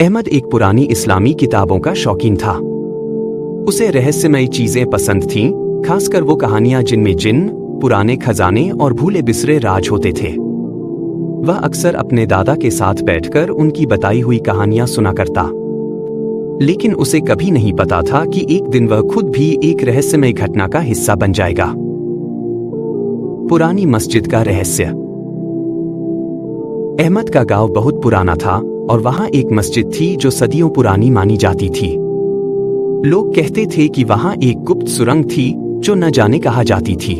अहमद एक पुरानी इस्लामी किताबों का शौकीन था। उसे रहस्यमयी चीजें पसंद थीं, खासकर वो कहानियां जिनमें जिन्न, पुराने खजाने और भूले बिसरे राज होते थे। वह अक्सर अपने दादा के साथ बैठकर उनकी बताई हुई कहानियां सुना करता, लेकिन उसे कभी नहीं पता था कि एक दिन वह खुद भी एक रहस्यमय घटना का हिस्सा बन जाएगा। पुरानी मस्जिद का रहस्य। अहमद का गांव बहुत पुराना था और वहां एक मस्जिद थी जो सदियों पुरानी मानी जाती थी। लोग कहते थे कि वहां एक गुप्त सुरंग थी जो न जाने कहाँ जाती थी,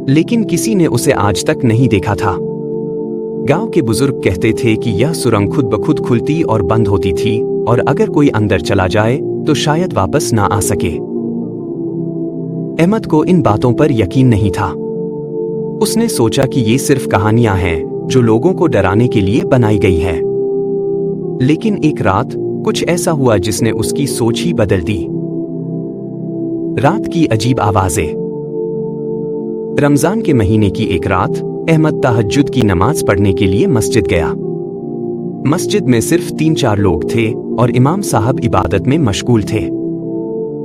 लेकिन किसी ने उसे आज तक नहीं देखा था। गांव के बुजुर्ग कहते थे कि यह सुरंग खुद ब खुद खुलती और बंद होती थी और अगर कोई अंदर चला जाए तो शायद वापस ना आ सके। अहमद को इन बातों पर यकीन नहीं था। उसने सोचा कि ये सिर्फ कहानियां हैं जो लोगों को डराने के लिए बनाई गई है। लेकिन एक रात कुछ ऐसा हुआ जिसने उसकी सोच ही बदल दी। रात की अजीब आवाजें। रमजान के महीने की एक रात अहमद तहज्जुद की नमाज पढ़ने के लिए मस्जिद गया। मस्जिद में सिर्फ 3-4 लोग थे और इमाम साहब इबादत में मशगूल थे।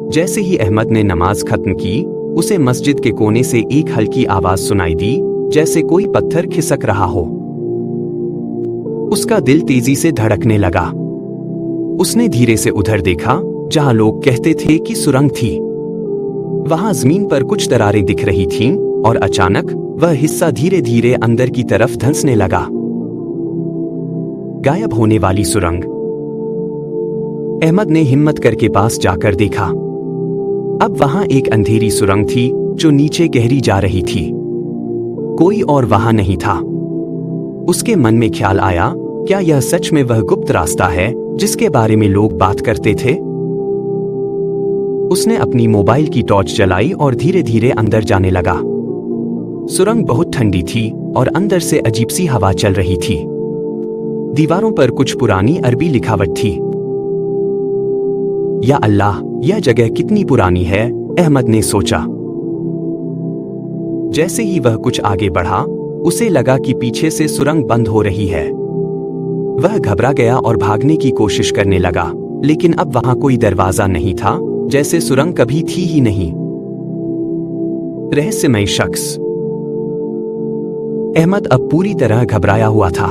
जैसे ही अहमद ने नमाज खत्म की, उसे मस्जिद के कोने से एक हल्की आवाज सुनाई दी, जैसे कोई पत्थर खिसक रहा हो। उसका दिल तेजी से धड़कने लगा। उसने धीरे से उधर देखा जहां लोग कहते थे कि सुरंग थी। वहां जमीन पर कुछ दरारें दिख रही थीं और अचानक वह हिस्सा धीरे धीरे अंदर की तरफ धंसने लगा। गायब होने वाली सुरंग। अहमद ने हिम्मत करके पास जाकर देखा। अब वहां एक अंधेरी सुरंग थी जो नीचे गहरी जा रही थी। कोई और वहां नहीं था। उसके मन में ख्याल आया, क्या यह सच में वह गुप्त रास्ता है जिसके बारे में लोग बात करते थे? उसने अपनी मोबाइल की टॉर्च जलाई और धीरे धीरे अंदर जाने लगा। सुरंग बहुत ठंडी थी और अंदर से अजीब सी हवा चल रही थी। दीवारों पर कुछ पुरानी अरबी लिखावट थी। या अल्लाह, यह जगह कितनी पुरानी है, अहमद ने सोचा। जैसे ही वह कुछ आगे बढ़ा, उसे लगा कि पीछे से सुरंग बंद हो रही है। वह घबरा गया और भागने की कोशिश करने लगा, लेकिन अब वहां कोई दरवाजा नहीं था, जैसे सुरंग कभी थी ही नहीं। रहस्यमय शख्स। अहमद अब पूरी तरह घबराया हुआ था।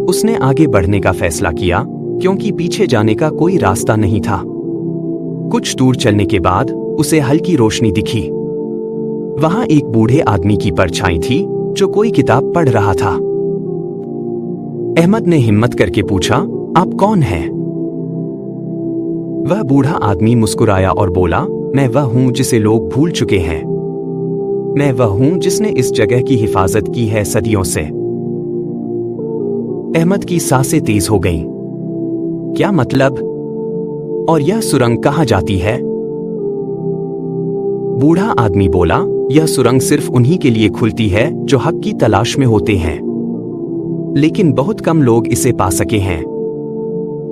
उसने आगे बढ़ने का फैसला किया क्योंकि पीछे जाने का कोई रास्ता नहीं था। कुछ दूर चलने के बाद उसे हल्की रोशनी दिखी। वहां एक बूढ़े आदमी की परछाई थी जो कोई किताब पढ़ रहा था। अहमद ने हिम्मत करके पूछा, आप कौन हैं? वह बूढ़ा आदमी मुस्कुराया और बोला, मैं वह हूं जिसे लोग भूल चुके हैं। मैं वह हूं जिसने इस जगह की हिफाजत की है सदियों से। अहमद की सांसें तेज हो गईं। क्या मतलब? और यह सुरंग कहां जाती है? बूढ़ा आदमी बोला, यह सुरंग सिर्फ उन्हीं के लिए खुलती है जो हक की तलाश में होते हैं, लेकिन बहुत कम लोग इसे पा सके हैं।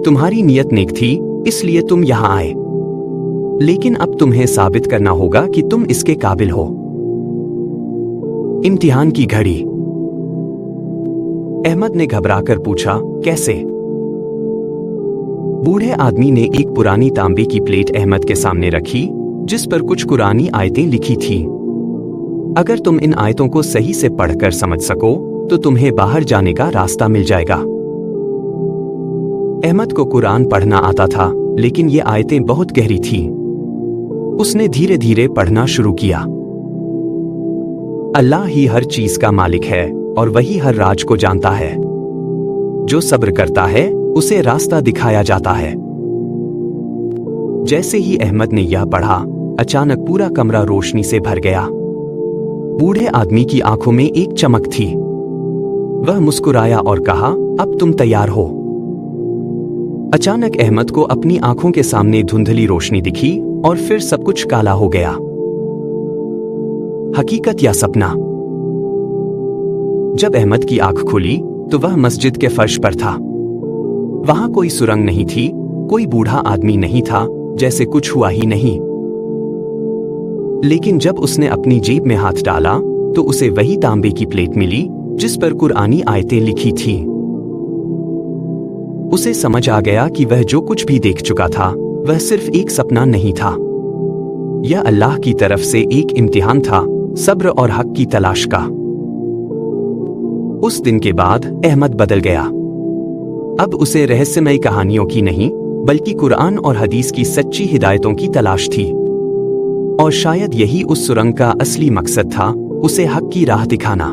तुम्हारी नीयत नेक थी, इसलिए तुम यहां आए, लेकिन अब तुम्हें साबित करना होगा कि तुम इसके काबिल हो। इम्तिहान की घड़ी। अहमद ने घबराकर पूछा, कैसे? बूढ़े आदमी ने एक पुरानी तांबे की प्लेट अहमद के सामने रखी, जिस पर कुछ कुरानी आयतें लिखी थीं। अगर तुम इन आयतों को सही से पढ़कर समझ सको तो तुम्हें बाहर जाने का रास्ता मिल जाएगा। अहमद को कुरान पढ़ना आता था, लेकिन ये आयतें बहुत गहरी थीं। उसने धीरे धीरे पढ़ना शुरू किया। अल्लाह ही हर चीज का मालिक है और वही हर राज को जानता है। जो सब्र करता है उसे रास्ता दिखाया जाता है। जैसे ही अहमद ने यह पढ़ा, अचानक पूरा कमरा रोशनी से भर गया। बूढ़े आदमी की आंखों में एक चमक थी। वह मुस्कुराया और कहा, अब तुम तैयार हो। अचानक अहमद को अपनी आंखों के सामने धुंधली रोशनी दिखी और फिर सब कुछ काला हो गया। हकीकत या सपना? जब अहमद की आंख खुली तो वह मस्जिद के फर्श पर था। वहां कोई सुरंग नहीं थी, कोई बूढ़ा आदमी नहीं था, जैसे कुछ हुआ ही नहीं। लेकिन जब उसने अपनी जेब में हाथ डाला तो उसे वही तांबे की प्लेट मिली जिस पर कुरानी आयतें लिखी थीं। उसे समझ आ गया कि वह जो कुछ भी देख चुका था वह सिर्फ एक सपना नहीं था। यह अल्लाह की तरफ से एक इम्तिहान था, सब्र और हक की तलाश का। उस दिन के बाद अहमद बदल गया। अब उसे रहस्यमय कहानियों की नहीं बल्कि कुरान और हदीस की सच्ची हिदायतों की तलाश थी। और शायद यही उस सुरंग का असली मकसद था, उसे हक की राह दिखाना।